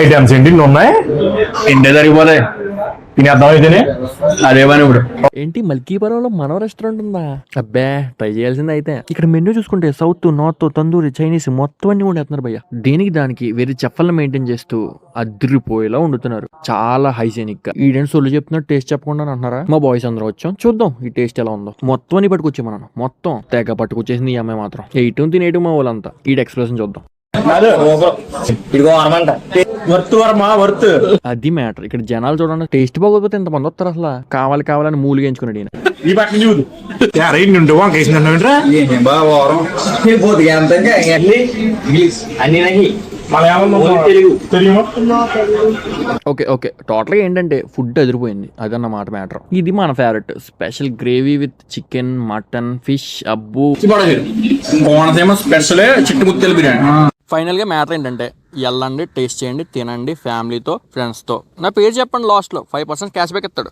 Items ఏంటి ఇన్ని ఉన్నాయి? ఇంటే సరిపోతాయి. తినేద్దాం అయితేనే. అదే పని ఇప్పుడు. ఏంటి మల్కీపురంలో మన రెస్టారెంట్ ఉందా? అబ్బే ట్రై చేయాల్సింది అయితే. ఇక్కడ మెన్యూ చూసుకుంటే సౌత్, నార్త్, తందూరి, చైనీస్ మొత్తం అన్ని వండేస్తున్నారు భయ్య. దేనికి దానికి వేరే చెఫ్లను మెయింటైన్ చేస్తూ అదిరిపోయేలా వండుతున్నారు. చాలా హైజీనిక్ గా. ఈడెంట్ సొల్లు చెప్తున్నారు, టేస్ట్ చెప్పకుండా అంటున్నారా? మా బాయ్స్ అందరూ వచ్చాం, చూద్దాం ఈ టేస్ట్ ఎలా ఉందో. మొత్తం అని పట్టుకొచ్చామన్నాను, మొత్తం తెగ పట్టుకొచ్చేసింది ఈ అమ్మాయి మాత్రం. 8 తినేయటం మా వాళ్ళంతా. ఈడ ఎక్స్ప్రెషన్ చూద్దాం. ఇదిగో అరమంట వర్త్. అది మ్యాటర్. ఇక్కడ జనాలు చూడండి, టేస్ట్ బాగోకపోతే ఎంతమంది వస్తారు అసలు. కావాలని మూలుగేయించుకున్నాడు ఈయన. ఈ పక్కన చూడు. నుండి వంకేసిందంటే ఓకే టోటల్ గా ఏంటంటే ఫుడ్ ఎదిరిపోయింది, అదన్నమాట మ్యాటర్. ఇది మన favourite special gravy with chicken, mutton, fish. అబ్బు కోనసీమ స్పెషల్ చిట్టుముత్తెలు బిర్యానీ. ఫైనల్ గా మ్యాటర్ ఏంటంటే వెళ్ళండి, టేస్ట్ చేయండి, తినండి ఫ్యామిలీతో, ఫ్రెండ్స్ తో. నా పేరు చెప్పండి, లాస్ట్ లో 5% క్యాష్ బ్యాక్ ఇస్తాడు.